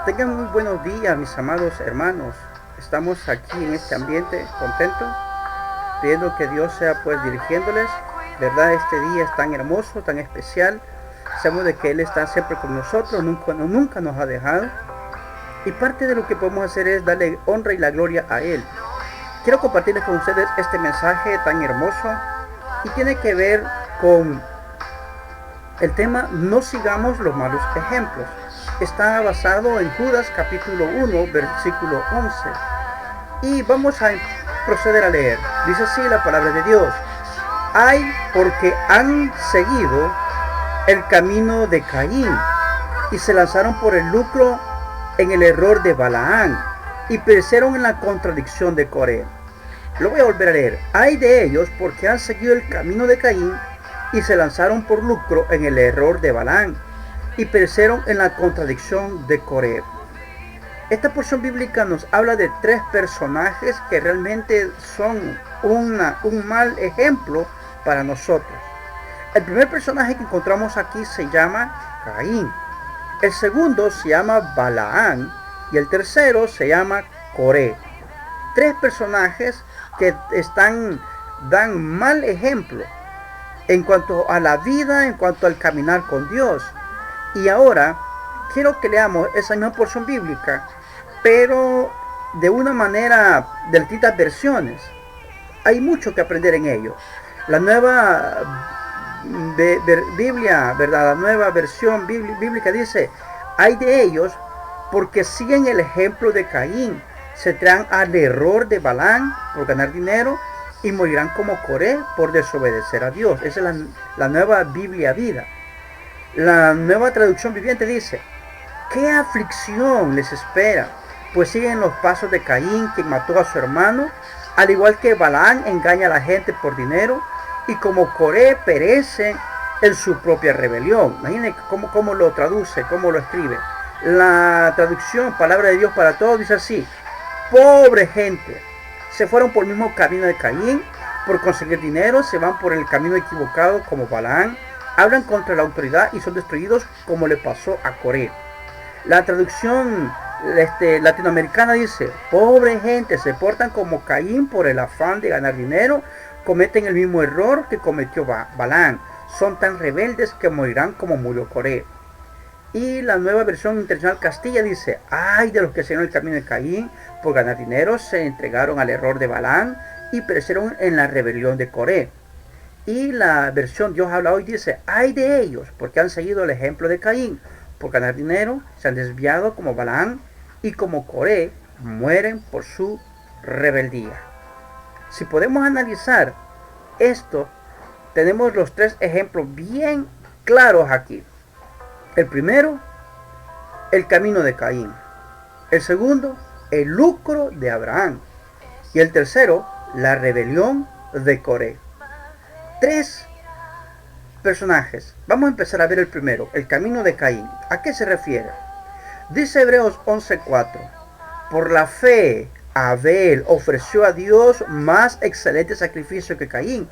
Tengan muy buenos días, mis amados hermanos. Estamos aquí en este ambiente contento, pidiendo que Dios sea pues dirigiéndoles. ¿Verdad? Este día es tan hermoso, tan especial. Sabemos de que Él está siempre con nosotros, nunca nos ha dejado. Y parte de lo que podemos hacer es darle honra y la gloria a Él. Quiero compartirles con ustedes este mensaje tan hermoso y tiene que ver con el tema no sigamos los malos ejemplos. Está basado en Judas capítulo 1 versículo 11 y vamos a proceder a leer. Dice así la palabra de Dios: ay, porque han seguido el camino de Caín y se lanzaron por el lucro en el error de Balaán y perecieron en la contradicción de Coré. Lo voy a volver a leer. Ay de ellos porque han seguido el camino de Caín y se lanzaron por lucro en el error de Balaán y perecieron en la contradicción de Coré. Esta porción bíblica nos habla de tres personajes que realmente son un mal ejemplo para nosotros. El primer personaje que encontramos aquí se llama Caín. El segundo se llama Balaán y el tercero se llama Coré. Tres personajes que dan mal ejemplo en cuanto a la vida, en cuanto al caminar con Dios. Y ahora quiero que leamos esa misma porción bíblica, pero de una manera de distintas versiones. Hay mucho que aprender en ello. La nueva Biblia, ¿verdad? La nueva versión bíblica dice: ay de ellos porque siguen el ejemplo de Caín, se traen al error de Balaán por ganar dinero y morirán como Coré por desobedecer a Dios. Esa es la nueva Biblia vida. La nueva traducción viviente dice: qué aflicción les espera, pues siguen los pasos de Caín, quien mató a su hermano, al igual que Balaán engaña a la gente por dinero, y como Coré perece en su propia rebelión. Imaginen cómo lo traduce, cómo lo escribe. La traducción Palabra de Dios para Todos dice así: pobre gente, se fueron por el mismo camino de Caín, por conseguir dinero, se van por el camino equivocado como Balaán, hablan contra la autoridad y son destruidos como le pasó a Coré. La traducción latinoamericana dice: pobre gente, se portan como Caín por el afán de ganar dinero, cometen el mismo error que cometió Balaán, son tan rebeldes que morirán como murió Coré. Y la nueva versión internacional Castilla dice: ay de los que siguieron el camino de Caín, por ganar dinero se entregaron al error de Balaán y perecieron en la rebelión de Coré. Y la versión Dios habla hoy dice: ay de ellos porque han seguido el ejemplo de Caín, por ganar dinero se han desviado como Balaán y como Coré mueren por su rebeldía. Si podemos analizar esto, tenemos los tres ejemplos bien claros aquí. El primero, el camino de Caín. El segundo, el lucro de Abraham. Y el tercero, la rebelión de Coré. Tres personajes. Vamos a empezar a ver el primero, el camino de Caín. ¿A qué se refiere? Dice Hebreos 11:4: por la fe Abel ofreció a Dios más excelente sacrificio que Caín,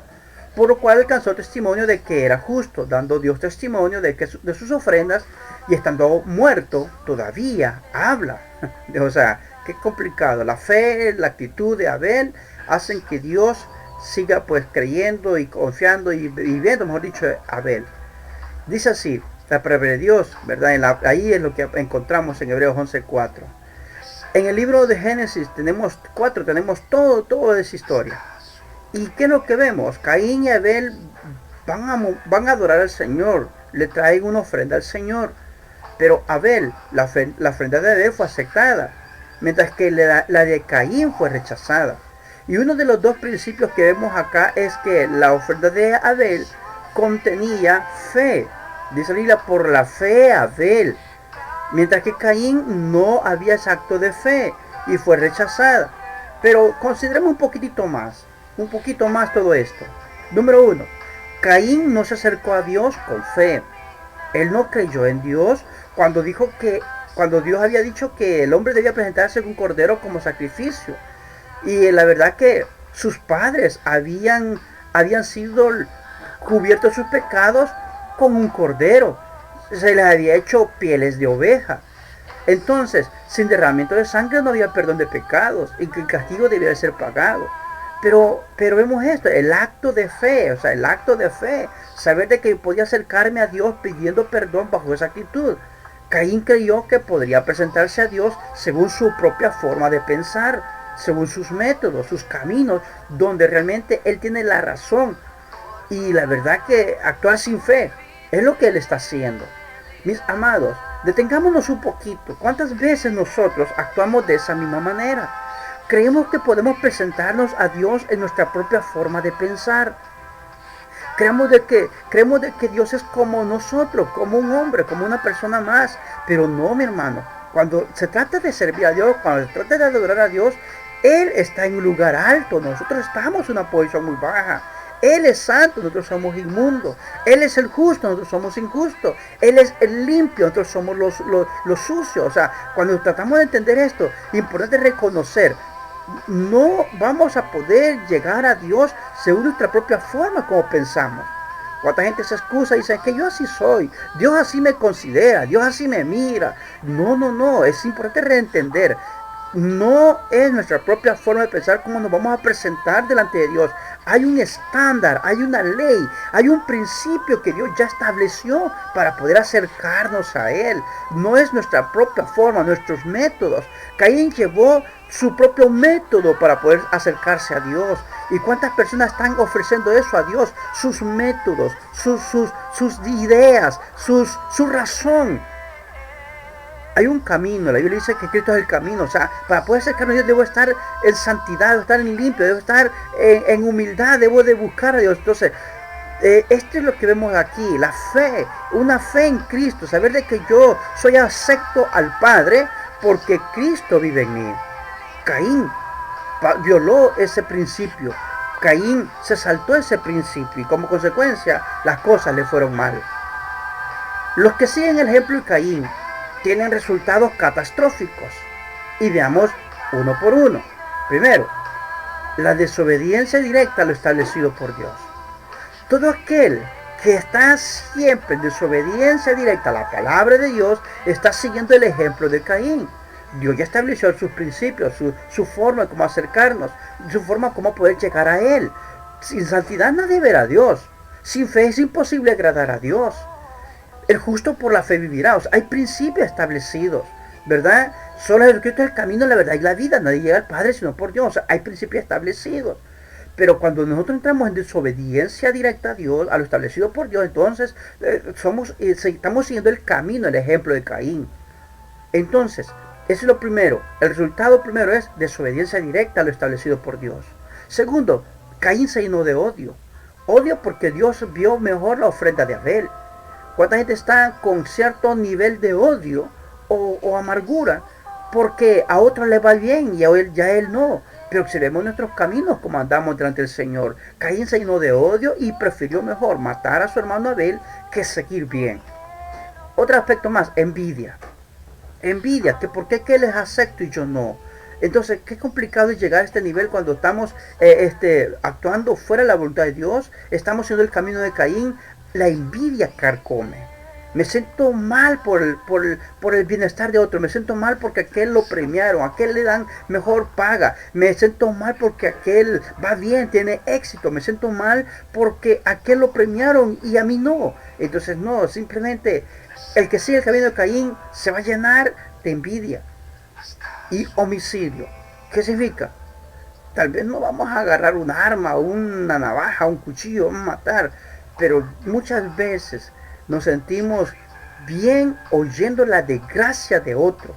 por lo cual alcanzó testimonio de que era justo, dando Dios testimonio de sus ofrendas, y estando muerto todavía habla. O sea, qué complicado. La fe, la actitud de Abel hacen que Dios siga pues creyendo y confiando y viviendo, mejor dicho, Abel. Dice así la palabra de Dios, ¿verdad? Ahí es lo que encontramos en Hebreos 11:4. En el libro de Génesis tenemos todo esa historia. ¿Y qué es lo que vemos? Caín y Abel van a adorar al Señor, le traen una ofrenda al Señor. Pero Abel, la ofrenda de Abel fue aceptada, mientras que la de Caín fue rechazada. Y uno de los dos principios que vemos acá es que la ofrenda de Abel contenía fe. Dice la Biblia: por la fe Abel. Mientras que Caín no había ese acto de fe y fue rechazada. Pero consideremos un poquito más todo esto. Número uno, Caín no se acercó a Dios con fe. Él no creyó en Dios cuando Dios había dicho que el hombre debía presentarse un cordero como sacrificio. Y la verdad que sus padres habían sido cubiertos sus pecados con un cordero. Se les había hecho pieles de oveja. Entonces, sin derramamiento de sangre no había perdón de pecados y que el castigo debía de ser pagado. Pero vemos esto, el acto de fe, o sea, el acto de fe, saber de que podía acercarme a Dios pidiendo perdón bajo esa actitud. Caín creyó que podría presentarse a Dios según su propia forma de pensar, según sus métodos, sus caminos, donde realmente él tiene la razón. Y la verdad que actuar sin fe es lo que él está haciendo. Mis amados, detengámonos un poquito. ¿Cuántas veces nosotros actuamos de esa misma manera? Creemos que podemos presentarnos a Dios en nuestra propia forma de pensar. Creemos de que Dios es como nosotros, como un hombre, como una persona más. Pero no, mi hermano. Cuando se trata de servir a Dios, cuando se trata de adorar a Dios, Él está en un lugar alto. Nosotros estamos en una posición muy baja. Él es santo, nosotros somos inmundos. Él es el justo, nosotros somos injustos. Él es el limpio, nosotros somos los sucios. O sea, cuando tratamos de entender esto, es importante reconocer, no vamos a poder llegar a Dios según nuestra propia forma como pensamos. Cuánta gente se excusa y dice que yo así soy, Dios así me considera, Dios así me mira. No, es importante reentender. No es nuestra propia forma de pensar cómo nos vamos a presentar delante de Dios. Hay un estándar, hay una ley, hay un principio que Dios ya estableció para poder acercarnos a Él. No es nuestra propia forma, nuestros métodos. Caín llevó su propio método para poder acercarse a Dios. ¿Y cuántas personas están ofreciendo eso a Dios? Sus métodos, sus ideas, su razón. Hay un camino, la Biblia dice que Cristo es el camino. O sea, para poder acercarme a Dios debo estar en santidad, debo estar en limpio, debo estar en humildad, debo de buscar a Dios. Entonces, esto es lo que vemos aquí, la fe, una fe en Cristo, saber de que yo soy acepto al Padre porque Cristo vive en mí. Caín violó ese principio. Caín se saltó ese principio y como consecuencia las cosas le fueron mal. Los que siguen el ejemplo de Caín tienen resultados catastróficos. Y veamos uno por uno. Primero, la desobediencia directa a lo establecido por Dios. Todo aquel que está siempre en desobediencia directa a la palabra de Dios está siguiendo el ejemplo de Caín. Dios ya estableció sus principios, su forma de cómo acercarnos, su forma de cómo poder llegar a Él. Sin santidad nadie verá a Dios. Sin fe es imposible agradar a Dios. El justo por la fe vivirá. O sea, hay principios establecidos, ¿verdad? Solo Jesucristo es el camino, la verdad y la vida. Nadie llega al Padre sino por Dios. O sea, hay principios establecidos. Pero cuando nosotros entramos en desobediencia directa a Dios, a lo establecido por Dios, entonces estamos siguiendo el camino, el ejemplo de Caín. Entonces, eso es lo primero. El resultado primero es desobediencia directa a lo establecido por Dios. Segundo, Caín se llenó de odio. Odio porque Dios vio mejor la ofrenda de Abel. ¿Cuánta gente está con cierto nivel de odio o amargura porque a otros le va bien y a él no? Pero observemos nuestros caminos como andamos delante del Señor. Caín se llenó de odio y prefirió mejor matar a su hermano Abel que seguir bien. Otro aspecto más, envidia. Envidia, que por qué que él es acepto y yo no. Entonces, qué complicado es llegar a este nivel cuando estamos actuando fuera de la voluntad de Dios. Estamos haciendo el camino de Caín. La envidia carcome. Me siento mal por el bienestar de otro. Me siento mal porque a aquel lo premiaron. A aquel le dan mejor paga. Me siento mal porque aquel va bien, tiene éxito. Me siento mal porque a aquel lo premiaron y a mí no. Entonces no, simplemente el que sigue el camino de Caín se va a llenar de envidia y homicidio. ¿Qué significa? Tal vez no vamos a agarrar un arma, una navaja, un cuchillo, vamos a matar. Pero muchas veces nos sentimos bien oyendo la desgracia de otro.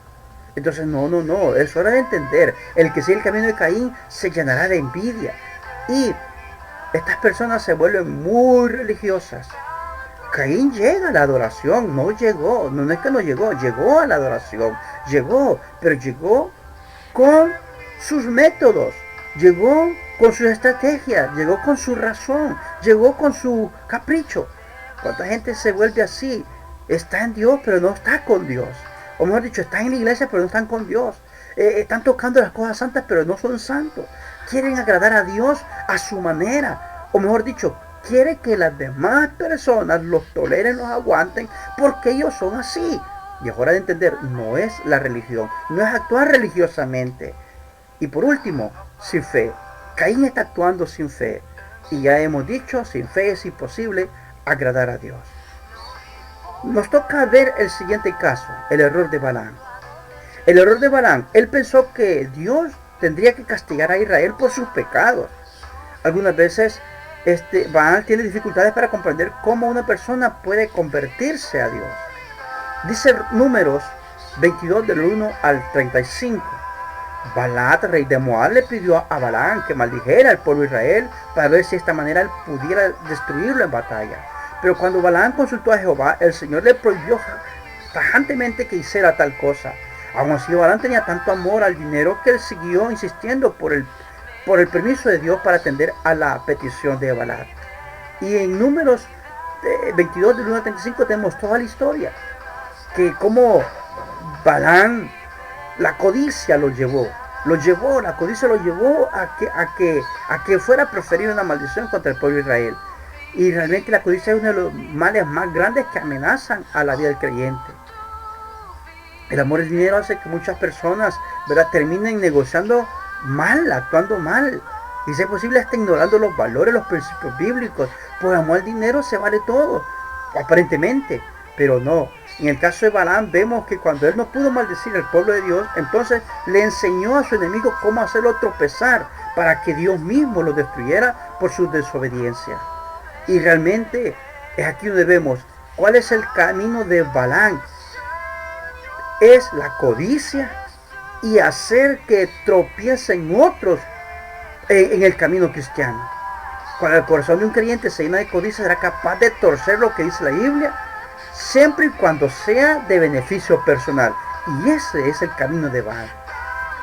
Entonces no, es hora de entender. El que sigue el camino de Caín se llenará de envidia. Y estas personas se vuelven muy religiosas. Caín llega a la adoración, no es que no llegó, llegó a la adoración. Pero llegó con sus métodos. Llegó con sus estrategias, llegó con su razón, llegó con su capricho. ¿Cuánta gente se vuelve así? Está en Dios, pero no está con Dios. O mejor dicho, están en la iglesia, pero no están con Dios. Están tocando las cosas santas, pero no son santos. Quieren agradar a Dios a su manera. O mejor dicho, quieren que las demás personas los toleren, los aguanten, porque ellos son así. Y es hora de entender, no es la religión, no es actuar religiosamente. Y por último, sin fe. Caín está actuando sin fe. Y ya hemos dicho, sin fe es imposible agradar a Dios. Nos toca ver el siguiente caso, el error de Balaam. El error de Balaam, él pensó que Dios tendría que castigar a Israel por sus pecados. Algunas veces Balaam tiene dificultades para comprender cómo una persona puede convertirse a Dios. Dice Números 22 del 1 al 35. Balac, rey de Moab, le pidió a Balaam que maldijera al pueblo de Israel para ver si de esta manera él pudiera destruirlo en batalla. Pero cuando Balaam consultó a Jehová, el Señor le prohibió tajantemente que hiciera tal cosa. Aun así, Balaam tenía tanto amor al dinero que él siguió insistiendo por el permiso de Dios para atender a la petición de Balac. Y en Números 22 del 1 al 35 tenemos toda la historia. Que como Balaam, la codicia la codicia lo llevó a que fuera proferida una maldición contra el pueblo de Israel. Y realmente la codicia es uno de los males más grandes que amenazan a la vida del creyente. El amor al dinero hace que muchas personas, ¿verdad?, terminen negociando mal, actuando mal. Y si es posible, hasta ignorando los valores, los principios bíblicos. Por amor al dinero se vale todo, aparentemente, pero no. En el caso de Balaam vemos que cuando él no pudo maldecir al pueblo de Dios, entonces le enseñó a su enemigo cómo hacerlo tropezar para que Dios mismo lo destruyera por su desobediencia. Y realmente es aquí donde vemos cuál es el camino de Balaam. Es la codicia y hacer que tropiecen otros en el camino cristiano. Cuando el corazón de un creyente se llena de codicia, será capaz de torcer lo que dice la Biblia, siempre y cuando sea de beneficio personal. Y ese es el camino de Balaam.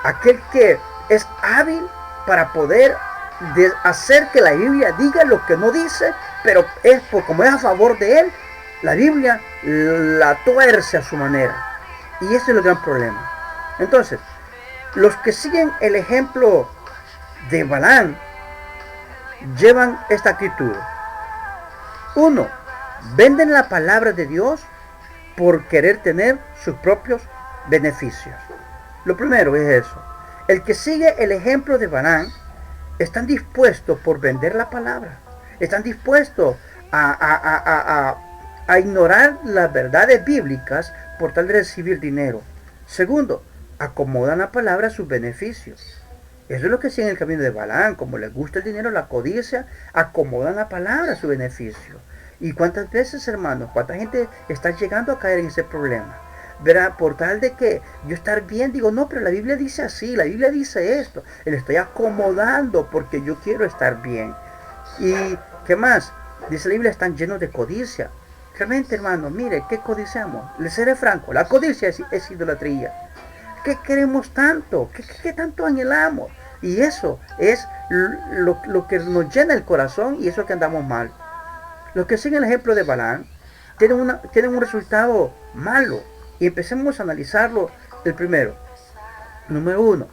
Aquel que es hábil para poder hacer que la Biblia diga lo que no dice, pero como es a favor de él, la Biblia la tuerce a su manera. Y ese es el gran problema. Entonces, los que siguen el ejemplo de Balaam llevan esta actitud. 1. Venden la palabra de Dios por querer tener sus propios beneficios. Lo primero es eso. El que sigue el ejemplo de Balaam están dispuestos por vender la palabra. Están dispuestos a ignorar las verdades bíblicas por tal de recibir dinero. Segundo, acomodan la palabra a sus beneficios. Eso es lo que sigue en el camino de Balaam. Como les gusta el dinero, la codicia, acomodan la palabra a su beneficio. ¿Y cuántas veces, hermanos, cuánta gente está llegando a caer en ese problema? Verá, por tal de que yo estar bien, digo, no, pero la Biblia dice así, la Biblia dice esto. Le estoy acomodando porque yo quiero estar bien. ¿Y qué más? Dice la Biblia, están llenos de codicia. Realmente, hermanos, mire, ¿qué codiciamos? Les seré franco, la codicia es idolatría. ¿Qué queremos tanto? ¿Qué tanto anhelamos? Y eso es lo que nos llena el corazón y eso es que andamos mal. Los que siguen el ejemplo de Balaam tienen un resultado malo. Y empecemos a analizarlo. El primero. Número 1.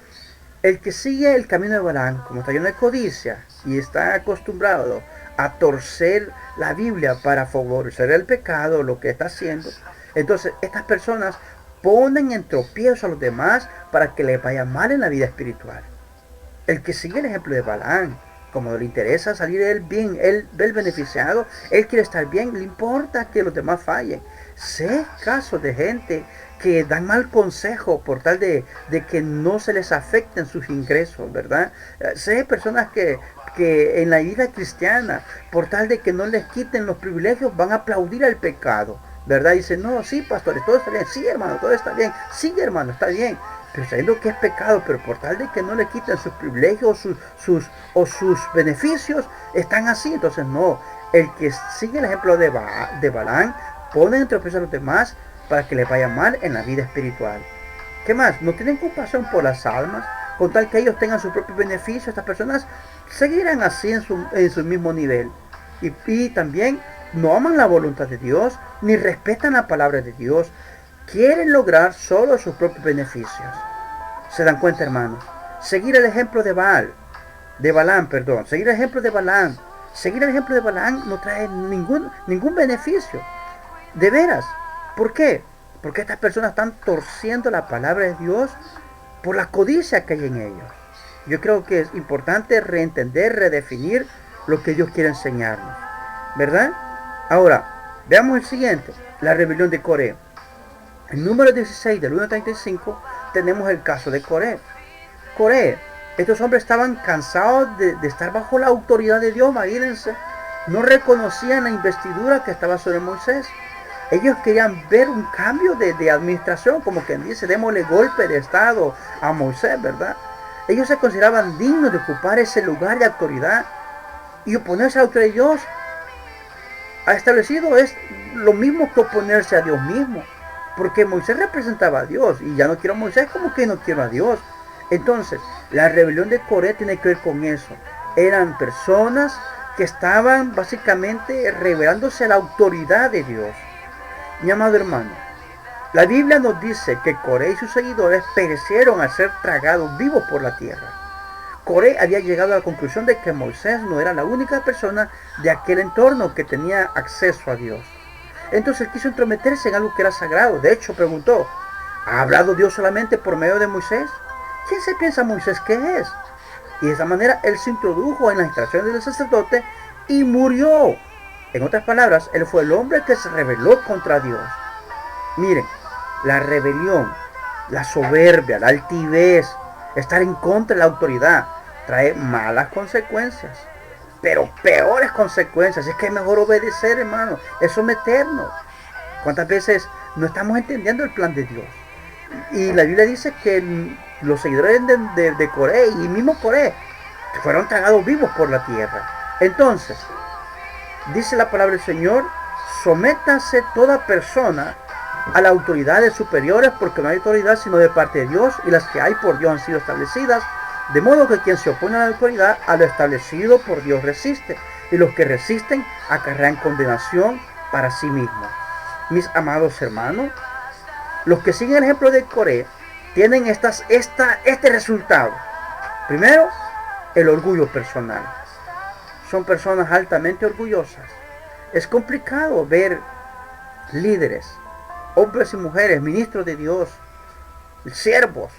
El que sigue el camino de Balaam, como está lleno de codicia y está acostumbrado a torcer la Biblia para favorecer el pecado, lo que está haciendo, entonces estas personas ponen en tropiezo a los demás para que les vaya mal en la vida espiritual. El que sigue el ejemplo de Balaam, como le interesa salir él bien, él ve el beneficiado, él quiere estar bien, le importa que los demás fallen. Sé casos de gente que dan mal consejo por tal de que no se les afecten sus ingresos, ¿verdad? Sé personas que en la vida cristiana, por tal de que no les quiten los privilegios, van a aplaudir al pecado, ¿verdad? Dicen, no, sí, pastores, todo está bien, sí, hermano, todo está bien, sí, hermano, está bien, pero sabiendo que es pecado, pero por tal de que no le quiten sus privilegios o sus beneficios, están así. Entonces no, el que sigue el ejemplo de Balaam, pone en tropiezo a los demás para que les vaya mal en la vida espiritual. ¿Qué más? No tienen compasión por las almas, con tal que ellos tengan su propio beneficio. Estas personas seguirán así en su mismo nivel. Y también no aman la voluntad de Dios, ni respetan la palabra de Dios. Quieren lograr solo sus propios beneficios. ¿Se dan cuenta, hermanos? Seguir el ejemplo de Balaam, seguir el ejemplo de Balaam. Seguir el ejemplo de Balaam no trae ningún beneficio. De veras. ¿Por qué? Porque estas personas están torciendo la palabra de Dios por la codicia que hay en ellos. Yo creo que es importante reentender, redefinir lo que Dios quiere enseñarnos, ¿verdad? Ahora, veamos el siguiente, la rebelión de Coré. En número 16 del 1 al 35 tenemos el caso de Coré. Coré, estos hombres estaban cansados de estar bajo la autoridad de Dios, imagínense. No reconocían la investidura que estaba sobre Moisés. Ellos querían ver un cambio de administración, como quien dice, démosle golpe de estado a Moisés, ¿verdad? Ellos se consideraban dignos de ocupar ese lugar de autoridad y oponerse a la autoridad de Dios ha establecido es lo mismo que oponerse a Dios mismo, porque Moisés representaba a Dios y ya no quiero a Moisés como que no quiero a Dios. Entonces, la rebelión de Coré tiene que ver con eso. Eran personas que estaban básicamente rebelándose a la autoridad de Dios. Mi amado hermano, la Biblia nos dice que Coré y sus seguidores perecieron al ser tragados vivos por la tierra. Coré había llegado a la conclusión de que Moisés no era la única persona de aquel entorno que tenía acceso a Dios. Entonces él quiso entrometerse en algo que era sagrado. De hecho, preguntó, ¿ha hablado Dios solamente por medio de Moisés? ¿Quién se piensa Moisés que es? Y de esa manera él se introdujo en las instalaciones del sacerdote y murió. En otras palabras, él fue el hombre que se rebeló contra Dios. Miren, la rebelión, la soberbia, la altivez, estar en contra de la autoridad, trae malas consecuencias. Pero peores consecuencias. Es que es mejor obedecer, hermano. Es someternos. ¿Cuántas veces no estamos entendiendo el plan de Dios? Y la Biblia dice que los seguidores de Coré y mismo Coré fueron tragados vivos por la tierra. Entonces, dice la palabra del Señor, sométase toda persona a las autoridades superiores, porque no hay autoridad sino de parte de Dios, y las que hay por Dios han sido establecidas, de modo que quien se opone a la autoridad, a lo establecido por Dios resiste, y los que resisten acarrean condenación para sí mismos. Mis amados hermanos, los que siguen el ejemplo de Coré tienen este resultado. Primero, el orgullo personal. Son personas altamente orgullosas. Es complicado ver líderes, hombres y mujeres, ministros de Dios, siervos,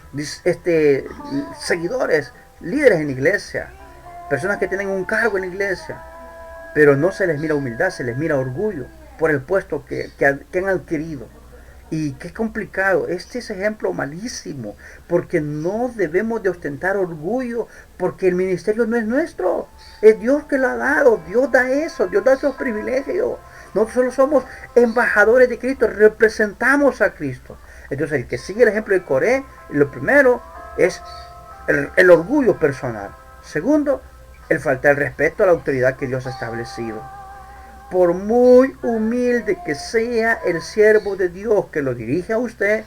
seguidores, líderes en la iglesia, personas que tienen un cargo en la iglesia, pero no se les mira humildad, se les mira orgullo por el puesto que han adquirido. Y qué complicado, este es ejemplo malísimo, porque no debemos de ostentar orgullo, porque el ministerio no es nuestro, es Dios que lo ha dado, Dios da eso, Dios da esos privilegios. Nosotros solo somos embajadores de Cristo, representamos a Cristo. Entonces el que sigue el ejemplo de Coré, lo primero es el orgullo personal. Segundo, el faltar el respeto a la autoridad que Dios ha establecido. Por muy humilde que sea el siervo de Dios que lo dirige a usted,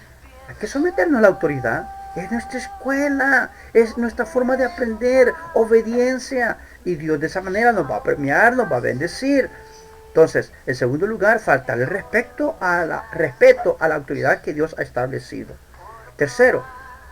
hay que someternos a la autoridad. Es nuestra escuela, es nuestra forma de aprender, obediencia. Y Dios de esa manera nos va a premiar, nos va a bendecir. Entonces, en segundo lugar, faltar el respeto a la autoridad que Dios ha establecido. Tercero,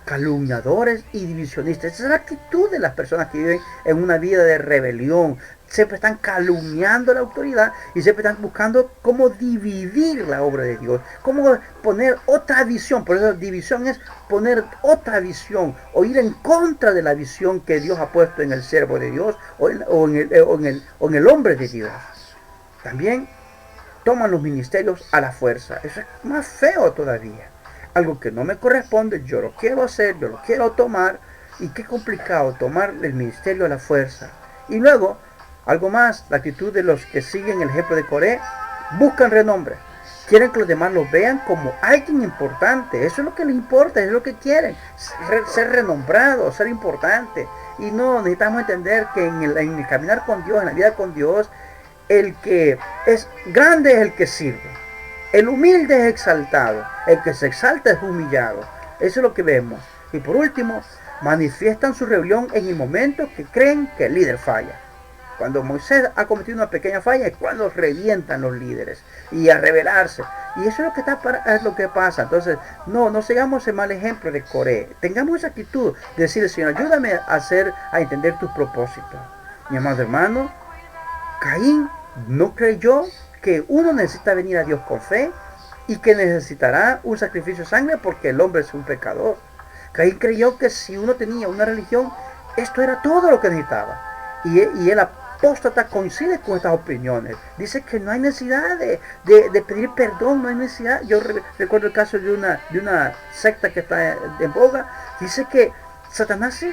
calumniadores y divisionistas. Esa es la actitud de las personas que viven en una vida de rebelión. Siempre están calumniando la autoridad y siempre están buscando cómo dividir la obra de Dios, cómo poner otra visión. Por eso división es poner otra visión o ir en contra de la visión que Dios ha puesto en el siervo de Dios o en el hombre de Dios. También toman los ministerios a la fuerza. Eso es más feo todavía. Algo que no me corresponde, yo lo quiero hacer, yo lo quiero tomar. Y qué complicado tomar el ministerio a la fuerza. Y luego, algo más, la actitud de los que siguen el ejemplo de Coré, buscan renombre. Quieren que los demás los vean como alguien importante. Eso es lo que les importa, es lo que quieren. Ser renombrados, ser importante. Y no, necesitamos entender que en el caminar con Dios, en la vida con Dios, el que es grande es el que sirve. El humilde es exaltado. El que se exalta es humillado. Eso es lo que vemos. Y por último, manifiestan su rebelión en el momento que creen que el líder falla. Cuando Moisés ha cometido una pequeña falla es cuando revientan los líderes y a rebelarse. Y eso es lo que pasa. Entonces, no sigamos el mal ejemplo de Coré. Tengamos esa actitud de decirle, Señor, ayúdame a entender tus propósitos. Mi amado hermano, Caín no creyó que uno necesita venir a Dios con fe y que necesitará un sacrificio de sangre porque el hombre es un pecador. Caín creyó que si uno tenía una religión, esto era todo lo que necesitaba. Y el apóstata coincide con estas opiniones. Dice que no hay necesidad de pedir perdón, no hay necesidad. Yo recuerdo el caso de una secta que está en boga. Dice que Satanás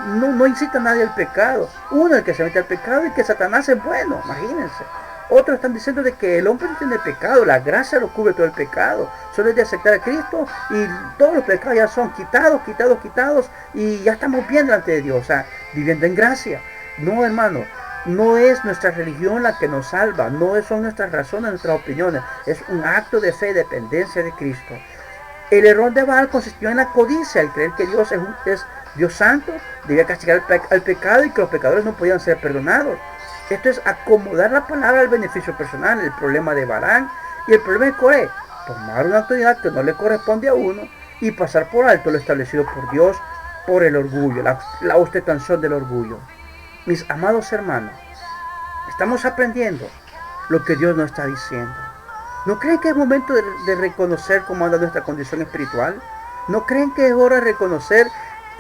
no incita a nadie al pecado. Uno es el que se mete al pecado y que Satanás es bueno, imagínense. Otros están diciendo de que el hombre no tiene pecado, la gracia lo cubre todo el pecado. Solo es de aceptar a Cristo y todos los pecados ya son quitados y ya estamos bien delante de Dios, o sea, viviendo en gracia. No, hermano, no es nuestra religión la que nos salva, no son nuestras razones, nuestras opiniones, es un acto de fe, dependencia de Cristo. El error de Baal consistió en la codicia, el creer que Dios es Dios santo, debía castigar al pecado y que los pecadores no podían ser perdonados. Esto es acomodar la palabra al beneficio personal, el problema de Balaam y el problema de Coré. Tomar una autoridad que no le corresponde a uno y pasar por alto lo establecido por Dios por el orgullo, la ostentación del orgullo. Mis amados hermanos, estamos aprendiendo lo que Dios nos está diciendo. ¿No creen que es momento de reconocer cómo anda nuestra condición espiritual? ¿No creen que es hora de reconocer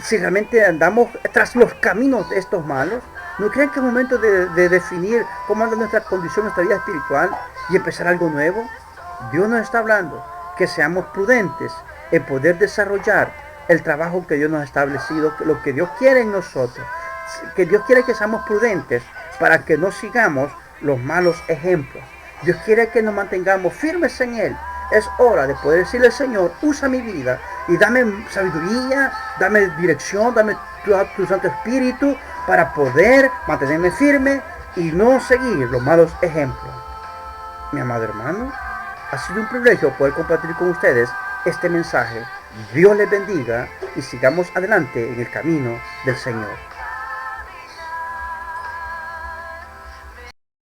si realmente andamos tras los caminos de estos malos? ¿No creen que es momento de definir cómo anda nuestra condición, nuestra vida espiritual y empezar algo nuevo? Dios nos está hablando que seamos prudentes en poder desarrollar el trabajo que Dios nos ha establecido, lo que Dios quiere en nosotros. Que Dios quiere que seamos prudentes para que no sigamos los malos ejemplos. Dios quiere que nos mantengamos firmes en Él. Es hora de poder decirle al Señor, usa mi vida y dame sabiduría, dame dirección, dame tu Santo Espíritu para poder mantenerme firme y no seguir los malos ejemplos. Mi amado hermano, ha sido un privilegio poder compartir con ustedes este mensaje. Dios les bendiga y sigamos adelante en el camino del Señor.